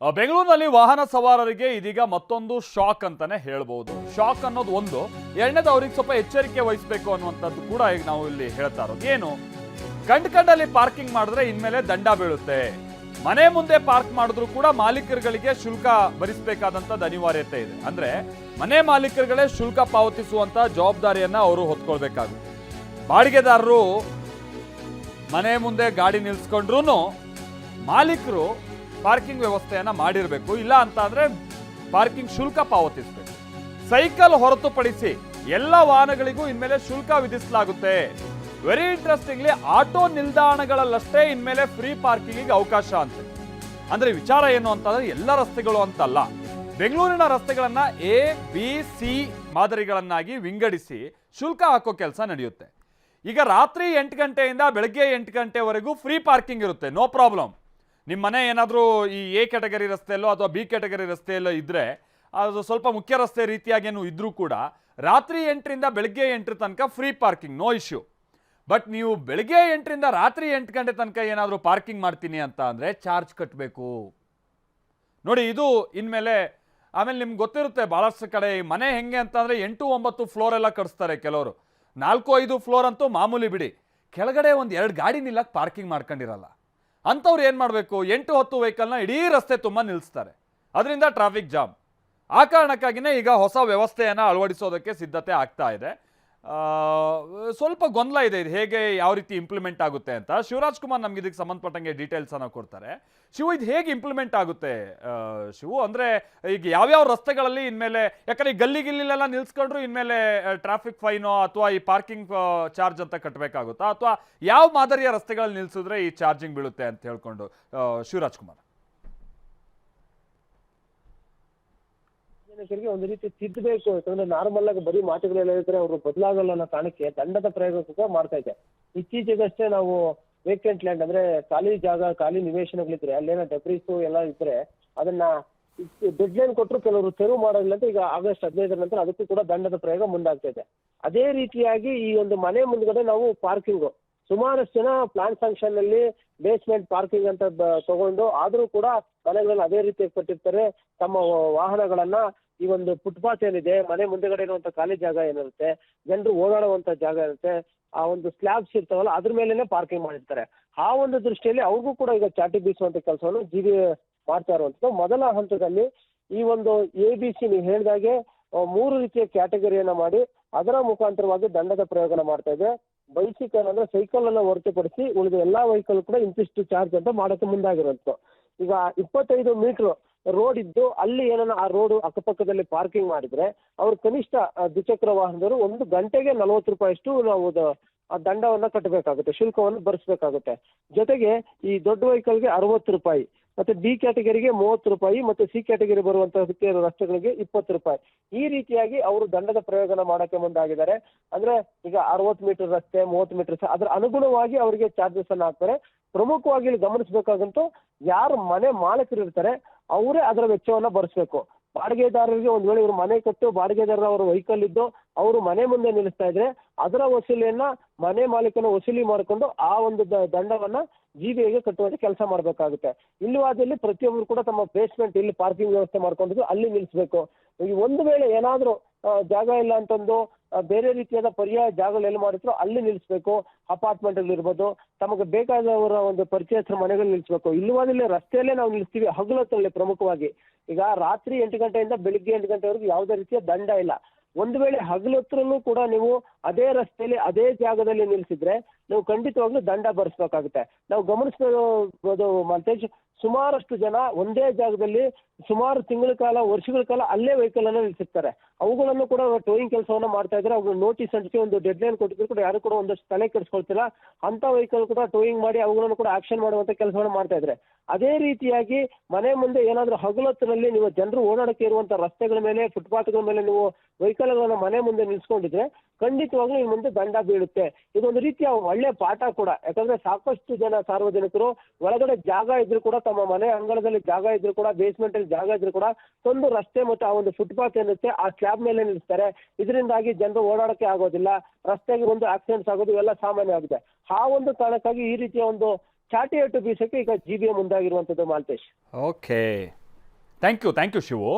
ಬೆಂಗಳೂರಿನಲ್ಲಿ ವಾಹನ ಸವಾರರಿಗೆ ಇದೀಗ ಮತ್ತೊಂದು ಶಾಕ್ ಅಂತಾನೆ ಹೇಳ್ಬೋದು. ಶಾಕ್ ಅನ್ನೋದು ಒಂದು, ಎರಡನೇದು ಅವ್ರಿಗೆ ಸ್ವಲ್ಪ ಎಚ್ಚರಿಕೆ ವಹಿಸಬೇಕು ಅನ್ನುವಂಥದ್ದು ಕೂಡ ಈಗ ನಾವು ಇಲ್ಲಿ ಹೇಳ್ತಾ ಇರೋದು. ಏನು, ಕಂಡಲ್ಲಿ ಪಾರ್ಕಿಂಗ್ ಮಾಡಿದ್ರೆ ಇನ್ಮೇಲೆ ದಂಡ ಬೀಳುತ್ತೆ. ಮನೆ ಮುಂದೆ ಪಾರ್ಕ್ ಮಾಡಿದ್ರು ಕೂಡ ಮಾಲೀಕರುಗಳಿಗೆ ಶುಲ್ಕ ಭರಿಸಬೇಕಾದಂಥದ್ದು ಅನಿವಾರ್ಯತೆ ಇದೆ. ಅಂದ್ರೆ ಮನೆ ಮಾಲೀಕರುಗಳೇ ಶುಲ್ಕ ಪಾವತಿಸುವಂತ ಜವಾಬ್ದಾರಿಯನ್ನ ಅವರು ಹೊತ್ಕೊಳ್ಬೇಕಾಗುತ್ತೆ. ಬಾಡಿಗೆದಾರರು ಮನೆ ಮುಂದೆ ಗಾಡಿ ನಿಲ್ಸ್ಕೊಂಡ್ರು ಮಾಲೀಕರು ಪಾರ್ಕಿಂಗ್ ವ್ಯವಸ್ಥೆಯನ್ನ ಮಾಡಿರಬೇಕು, ಇಲ್ಲ ಅಂತ ಅಂದ್ರೆ ಪಾರ್ಕಿಂಗ್ ಶುಲ್ಕ ಪಾವತಿಸಬೇಕು. ಸೈಕಲ್ ಹೊರತುಪಡಿಸಿ ಎಲ್ಲ ವಾಹನಗಳಿಗೂ ಇನ್ಮೇಲೆ ಶುಲ್ಕ ವಿಧಿಸಲಾಗುತ್ತೆ. ವೆರಿ ಇಂಟ್ರೆಸ್ಟಿಂಗ್ಲಿ ಆಟೋ ನಿಲ್ದಾಣಗಳಲ್ಲಷ್ಟೇ ಇನ್ಮೇಲೆ ಫ್ರೀ ಪಾರ್ಕಿಂಗ್ ಅವಕಾಶ ಅಂತ. ಅಂದ್ರೆ ವಿಚಾರ ಏನು ಅಂತಂದ್ರೆ ಎಲ್ಲ ರಸ್ತೆಗಳು ಅಂತಲ್ಲ, ಬೆಂಗಳೂರಿನ ರಸ್ತೆಗಳನ್ನ ಎ ಬಿ ಸಿ ಮಾದರಿಗಳನ್ನಾಗಿ ವಿಂಗಡಿಸಿ ಶುಲ್ಕ ಹಾಕೋ ಕೆಲಸ ನಡೆಯುತ್ತೆ. ಈಗ ರಾತ್ರಿ 8 ಗಂಟೆಯಿಂದ ಬೆಳಗ್ಗೆ 8 ಗಂಟೆವರೆಗೂ ಫ್ರೀ ಪಾರ್ಕಿಂಗ್ ಇರುತ್ತೆ, ನೋ ಪ್ರಾಬ್ಲಮ್. ನಿಮ್ಮ ಮನೆ ಏನಾದರೂ ಈ ಎ ಕ್ಯಾಟಗರಿ ರಸ್ತೆಯಲ್ಲೋ ಅಥವಾ ಬಿ ಕ್ಯಾಟಗರಿ ರಸ್ತೆಯಲ್ಲೋ ಇದ್ದರೆ, ಅದು ಸ್ವಲ್ಪ ಮುಖ್ಯ ರಸ್ತೆ ರೀತಿಯಾಗೇನು ಇದ್ರೂ ಕೂಡ ರಾತ್ರಿ 8ರಿಂದ ಬೆಳಗ್ಗೆ 8 ತನಕ free parking, no issue. But ನೀವು ಬೆಳಗ್ಗೆ 8ರಿಂದ ರಾತ್ರಿ 8 ಗಂಟೆ ತನಕ ಏನಾದರೂ ಪಾರ್ಕಿಂಗ್ ಮಾಡ್ತೀನಿ ಅಂತ ಅಂದರೆ ಚಾರ್ಜ್ ಕಟ್ಟಬೇಕು. ನೋಡಿ, ಇದು ಇನ್ಮೇಲೆ ಆಮೇಲೆ ನಿಮ್ಗೆ ಗೊತ್ತಿರುತ್ತೆ, ಭಾಳಷ್ಟು ಕಡೆ ಮನೆ ಹೆಂಗೆ ಅಂತಂದರೆ 8, 9 ಫ್ಲೋರ್ ಎಲ್ಲ ಕಟ್ಸ್ತಾರೆ ಕೆಲವರು. 4, 5 ಫ್ಲೋರ್ ಅಂತೂ ಮಾಮೂಲಿ ಬಿಡಿ, ಕೆಳಗಡೆ ಒಂದು 2 ಗಾಡಿ ನಿಲ್ಲಕ್ಕೆ ಪಾರ್ಕಿಂಗ್ ಮಾಡ್ಕೊಂಡಿರಲ್ಲ. ಅಂಥವ್ರು ಏನು ಮಾಡಬೇಕು, 8, 10 ವೆಹಿಕಲ್ನ ಇಡೀ ರಸ್ತೆ ತುಂಬ ನಿಲ್ಲಿಸ್ತಾರೆ. ಅದರಿಂದ ಟ್ರಾಫಿಕ್ ಜಾಮ್. ಆ ಕಾರಣಕ್ಕಾಗಿಯೇ ಈಗ ಹೊಸ ವ್ಯವಸ್ಥೆಯನ್ನು ಅಳವಡಿಸೋದಕ್ಕೆ ಸಿದ್ಧತೆ ಆಗ್ತಾ ಇದೆ. ಸ್ವಲ್ಪ ಗೊಂದಲ ಇದೆ, ಇದು ಹೇಗೆ ಯಾವ ರೀತಿ ಇಂಪ್ಲಿಮೆಂಟ್ ಆಗುತ್ತೆ ಅಂತ. ಶಿವರಾಜ್ ಕುಮಾರ್ ನಮ್ಗೆ ಇದಕ್ಕೆ ಸಂಬಂಧಪಟ್ಟಂಗೆ ಡೀಟೇಲ್ಸನ್ನು ಕೊಡ್ತಾರೆ. ಶಿವು, ಇದು ಹೇಗೆ ಇಂಪ್ಲಿಮೆಂಟ್ ಆಗುತ್ತೆ ಶಿವು? ಅಂದರೆ ಈಗ ಯಾವ್ಯಾವ ರಸ್ತೆಗಳಲ್ಲಿ ಇನ್ಮೇಲೆ, ಯಾಕಂದರೆ ಈ ಗಲ್ಲಿಗಿಲ್ಲೆಲ್ಲ ನಿಲ್ಸ್ಕೊಂಡ್ರು ಇನ್ಮೇಲೆ ಟ್ರಾಫಿಕ್ ಫೈನೋ ಅಥವಾ ಈ ಪಾರ್ಕಿಂಗ್ ಚಾರ್ಜ್ ಅಂತ ಕಟ್ಟಬೇಕಾಗುತ್ತಾ, ಅಥವಾ ಯಾವ ಮಾದರಿಯ ರಸ್ತೆಗಳಲ್ಲಿ ನಿಲ್ಸಿದ್ರೆ ಈ ಚಾರ್ಜಿಂಗ್ ಬೀಳುತ್ತೆ ಅಂತ ಹೇಳ್ಕೊಂಡು ಶಿವರಾಜ್ ಕುಮಾರ್? ಒಂದು ರೀತಿ ತಿದ್ದಬೇಕು, ಯಾಕಂದ್ರೆ ನಾರ್ಮಲ್ ಆಗಿ ಬರೀ ಮಾತುಗಳೆಲ್ಲ ಹೇಳಿದ್ರೆ ಅವರು ಬದಲಾಗಲ್ಲ ಅನ್ನೋ ಕಾರಣಕ್ಕೆ ದಂಡದ ಪ್ರಯೋಗ ಕೂಡ ಮಾಡ್ತಾ ಇದೆ. ಇತ್ತೀಚೆಗಷ್ಟೇ ನಾವು ವೇಕೆಂಟ್ ಲ್ಯಾಂಡ್ ಅಂದ್ರೆ ಖಾಲಿ ಜಾಗ, ಖಾಲಿ ನಿವೇಶನಗಳಿದ್ರೆ ಅಲ್ಲೇನೋ ಡೆಬ್ರಿಸು ಎಲ್ಲ ಇದ್ರೆ ಅದನ್ನ ಡೆಡ್ ಲೈನ್ ಕೊಟ್ಟರು ಕೆಲವರು ತೆರವು ಮಾಡೋದಿಲ್ಲ ಅಂತ ಈಗ ಆಗಸ್ಟ್ 15ರ ನಂತರ ಅದಕ್ಕೂ ಕೂಡ ದಂಡದ ಪ್ರಯೋಗ ಮುಂದಾಗ್ತಾ ಇದೆ. ಅದೇ ರೀತಿಯಾಗಿ ಈ ಒಂದು ಮನೆ ಮುಂದ್ಗಡೆ ನಾವು ಪಾರ್ಕಿಂಗು ಸುಮಾರಷ್ಟು ಜನ ಪ್ಲಾನ್ ಫಂಕ್ಷನ್ ನಲ್ಲಿ ಬೇಸ್ಮೆಂಟ್ ಪಾರ್ಕಿಂಗ್ ಅಂತ ತಗೊಂಡು ಆದ್ರೂ ಕೂಡ ಮನೆಗಳಲ್ಲಿ ಅದೇ ರೀತಿ ಕೊಟ್ಟಿರ್ತಾರೆ. ತಮ್ಮ ವಾಹನಗಳನ್ನ ಈ ಒಂದು ಫುಟ್ಪಾತ್ ಏನಿದೆ, ಮನೆ ಮುಂದೆಗಡೆ ಇರುವಂತ ಖಾಲಿ ಜಾಗ ಏನಿರುತ್ತೆ, ಜನರು ಓಡಾಡುವಂತ ಜಾಗ ಇರುತ್ತೆ, ಆ ಒಂದು ಸ್ಲ್ಯಾಬ್ಸ್ ಇರ್ತಾವಲ್ಲ ಅದ್ರ ಮೇಲೆನೆ ಪಾರ್ಕಿಂಗ್ ಮಾಡಿರ್ತಾರೆ. ಆ ಒಂದು ದೃಷ್ಟಿಯಲ್ಲಿ ಅವ್ರಿಗೂ ಕೂಡ ಈಗ ಚಾಟಿ ಬೀಸುವಂತ ಕೆಲಸವನ್ನು ಜಿಬಿ ಮಾಡ್ತಾ ಇರುವಂತದ್ದು. ಮೊದಲ ಹಂತದಲ್ಲಿ ಈ ಒಂದು ABC ನೀವು ಹೇಳಿದಾಗೆ 3 ರೀತಿಯ ಕ್ಯಾಟಗರಿಯನ್ನ ಮಾಡಿ ಅದರ ಮುಖಾಂತರವಾಗಿ ದಂಡದ ಪ್ರಯೋಗನ ಮಾಡ್ತಾ ಇದೆ. ಬೈಸಿಕಲ್ ಅಂದ್ರೆ ಸೈಕಲ್ ಅನ್ನ ಹೊರತುಪಡಿಸಿ ಉಳಿದ ಎಲ್ಲಾ ವೆಹಿಕಲ್ ಕೂಡ ಇಂತಿಷ್ಟು ಚಾರ್ಜ್ ಅಂತ ಮಾಡಕ್ಕೆ ಮುಂದಾಗಿರುವಂತ. ಈಗ 25 ಮೀಟರ್ ರೋಡ್ ಇದ್ದು ಅಲ್ಲಿ ಏನನ್ನ ಆ ರೋಡ್ ಅಕ್ಕಪಕ್ಕದಲ್ಲಿ ಪಾರ್ಕಿಂಗ್ ಮಾಡಿದ್ರೆ ಅವ್ರು ಕನಿಷ್ಠ ದ್ವಿಚಕ್ರ ವಾಹನದವರು 1 ಗಂಟೆಗೆ 40 ರೂಪಾಯಿಷ್ಟು ನಾವು ಆ ದಂಡವನ್ನ ಕಟ್ಟಬೇಕಾಗುತ್ತೆ, ಶುಲ್ಕವನ್ನು ಭರಿಸಬೇಕಾಗುತ್ತೆ. ಜೊತೆಗೆ ಈ ದೊಡ್ಡ ವೆಹಿಕಲ್ಗೆ 60 ರೂಪಾಯಿ, ಮತ್ತೆ ಬಿ ಕ್ಯಾಟಗರಿಗೆ 30 ರೂಪಾಯಿ, ಮತ್ತೆ ಸಿ ಕ್ಯಾಟಗರಿ ಬರುವಂತಹ ರಸ್ತೆಗಳಿಗೆ 20 ರೂಪಾಯಿ. ಈ ರೀತಿಯಾಗಿ ಅವರು ದಂಡದ ಪ್ರಯೋಗನ ಮಾಡಕ್ಕೆ ಮುಂದಾಗಿದ್ದಾರೆ. ಅಂದ್ರೆ ಈಗ 60 ಮೀಟರ್ ರಸ್ತೆ, 30 ಮೀಟರ್ ಅದರ ಅನುಗುಣವಾಗಿ ಅವರಿಗೆ ಚಾರ್ಜಸ್ ಅನ್ನ ಹಾಕ್ತಾರೆ. ಪ್ರಮುಖವಾಗಿ ಇಲ್ಲಿ ಗಮನಿಸಬೇಕಾದಂತೂ ಯಾರು ಮನೆ ಮಾಲೀಕರು ಇರ್ತಾರೆ ಅವರೇ ಅದರ ವೆಚ್ಚವನ್ನ ಭರಿಸಬೇಕು. ಬಾಡಿಗೆದಾರರಿಗೆ ಒಂದ್ ವೇಳೆ ಇವರು ಮನೆ ಕೊಟ್ಟು ಬಾಡಿಗೆದಾರರ ಅವರ ವೆಹಿಕಲ್ ಇದ್ದು ಅವರು ಮನೆ ಮುಂದೆ ನಿಲ್ಲಿಸ್ತಾ ಇದ್ರೆ ಅದರ ವಸೂಲಿಯನ್ನ ಮನೆ ಮಾಲೀಕನ ವಸೂಲಿ ಮಾಡಿಕೊಂಡು ಆ ಒಂದು ದಂಡವನ್ನ ಜಿಬಿಗೆ ಕಟ್ಟುವಂತೆ ಕೆಲಸ ಮಾಡಬೇಕಾಗುತ್ತೆ. ಇಲ್ಲವಾದಲ್ಲಿ ಪ್ರತಿಯೊಬ್ಬರು ಕೂಡ ತಮ್ಮ ಬೇಸ್ಮೆಂಟ್ ಇಲ್ಲಿ ಪಾರ್ಕಿಂಗ್ ವ್ಯವಸ್ಥೆ ಮಾಡ್ಕೊಂಡಿದ್ದು ಅಲ್ಲಿ ನಿಲ್ಲಿಸಬೇಕು. ಈ ಒಂದು ವೇಳೆ ಏನಾದ್ರೂ ಜಾಗ ಇಲ್ಲ ಅಂತಂದು ಬೇರೆ ರೀತಿಯಾದ ಪರ್ಯಾಯ ಜಾಗಗಳು ಎಲ್ಲಿ ಮಾಡಿದ್ರು ಅಲ್ಲಿ ನಿಲ್ಲಿಸಬೇಕು. ಅಪಾರ್ಟ್ಮೆಂಟ್ಗಳಿರ್ಬೋದು, ತಮಗೆ ಬೇಕಾದವರ ಒಂದು ಪರಿಚಯಸ್ಥರ ಮನೆಗಳು ನಿಲ್ಲಿಸಬೇಕು. ಇಲ್ಲವಾದಲ್ಲಿ ರಸ್ತೆಯಲ್ಲೇ ನಾವು ನಿಲ್ಲಿಸ್ತೀವಿ ಹಗಲೊತ್ತಲ್ಲಿ. ಪ್ರಮುಖವಾಗಿ ಈಗ ರಾತ್ರಿ 8 ಗಂಟೆಯಿಂದ ಬೆಳಿಗ್ಗೆ 8 ಗಂಟೆವರೆಗೂ ಯಾವುದೇ ರೀತಿಯ ದಂಡ ಇಲ್ಲ. ಒಂದು ವೇಳೆ ಹಗಲೊತ್ತರಲ್ಲೂ ಕೂಡ ನೀವು ಅದೇ ರಸ್ತೆಯಲ್ಲಿ ಅದೇ ಜಾಗದಲ್ಲಿ ನಿಲ್ಲಿಸಿದ್ರೆ ನೀವು ಖಂಡಿತವಾಗ್ಲೂ ದಂಡ ಭರಿಸಬೇಕಾಗುತ್ತೆ. ನಾವು ಗಮನಿಸಬಹುದು ಮಲ್ತೇಶ್, ಸುಮಾರಷ್ಟು ಜನ ಒಂದೇ ಜಾಗದಲ್ಲಿ ಸುಮಾರು ತಿಂಗಳ ಕಾಲ, ವರ್ಷಗಳ ಕಾಲ ಅಲ್ಲೇ ವೆಹಿಕಲ್ ಅನ್ನ ನಿಲ್ಲಿಸಿರ್ತಾರೆ. ಅವುಗಳನ್ನು ಕೂಡ ಟೋಯಿಂಗ್ ಕೆಲಸವನ್ನ ಮಾಡ್ತಾ ಇದ್ರೆ ಅವ್ರು ನೋಟಿಸ್ ಅಂಟಿಸಿ ಒಂದು ಡೆಡ್ ಲೈನ್ ಕೊಟ್ಟಿದ್ರು ಕೂಡ ಯಾರು ಕೂಡ ಒಂದಷ್ಟು ತಲೆ ಕೆಡಿಸ್ಕೊಳ್ತಿಲ್ಲ. ಅಂತ ವೆಹಿಕಲ್ ಕೂಡ ಟೋಯಿಂಗ್ ಮಾಡಿ ಅವುಗಳನ್ನು ಕೂಡ ಆಕ್ಷನ್ ಮಾಡುವಂತ ಕೆಲಸವನ್ನ ಮಾಡ್ತಾ ಇದ್ರೆ. ಅದೇ ರೀತಿಯಾಗಿ ಮನೆ ಮುಂದೆ ಏನಾದ್ರೂ ಹಗಲೊತ್ತಿನಲ್ಲಿ ನೀವು ಜನರು ಓಡಾಡಕ್ಕೆ ಇರುವಂತ ರಸ್ತೆಗಳ ಮೇಲೆ, ಫುಟ್ಪಾತ್ಗಳ ಮೇಲೆ ನೀವು ವೆಹಿಕಲ್ಗಳನ್ನ ಮನೆ ಮುಂದೆ ನಿಲ್ಸ್ಕೊಂಡಿದ್ರೆ ಖಂಡಿತವಾಗ್ಲೂ ಇನ್ನು ಮುಂದೆ ದಂಡ ಬೀಳುತ್ತೆ. ಇದೊಂದು ರೀತಿಯ ಒಳ್ಳೆ ಪಾಠ ಕೂಡ. ಯಾಕಂದ್ರೆ ಸಾಕಷ್ಟು ಜನ ಸಾರ್ವಜನಿಕರು ಒಳಗಡೆ ಜಾಗ ಇದ್ರು ಕೂಡ, ತಮ್ಮ ಮನೆ ಅಂಗಳದಲ್ಲಿ ಜಾಗ ಇದ್ರು ಕೂಡ, ಬೇಸ್ಮೆಂಟ್ ಅಲ್ಲಿ ಜಾಗ ಇದ್ರು ಕೂಡ ಒಂದು ರಸ್ತೆ ಮತ್ತು ಆ ಒಂದು ಫುಟ್ಪಾತ್ ಏನಿರುತ್ತೆ ಆ ಸ್ಲ್ಯಾಬ್ ಮೇಲೆ ನಿಲ್ಲಿಸ್ತಾರೆ. ಇದರಿಂದಾಗಿ ಜನರು ಓಡಾಡಕ್ಕೆ ಆಗೋದಿಲ್ಲ, ರಸ್ತೆಗೆ ಒಂದು ಆಕ್ಸಿಡೆಂಟ್ಸ್ ಆಗೋದು ಇವೆಲ್ಲ ಸಾಮಾನ್ಯ ಆಗಿದೆ. ಆ ಒಂದು ಕಾರಣಕ್ಕಾಗಿ ಈ ರೀತಿಯ ಒಂದು ಚಾಟಿ ಏಟು ಬೀಸಕ್ಕೆ ಈಗ ಜಿಬಿಎ ಮುಂದಾಗಿರುವಂತದ್ದು Maltesh. Okay. Thank you Shivu.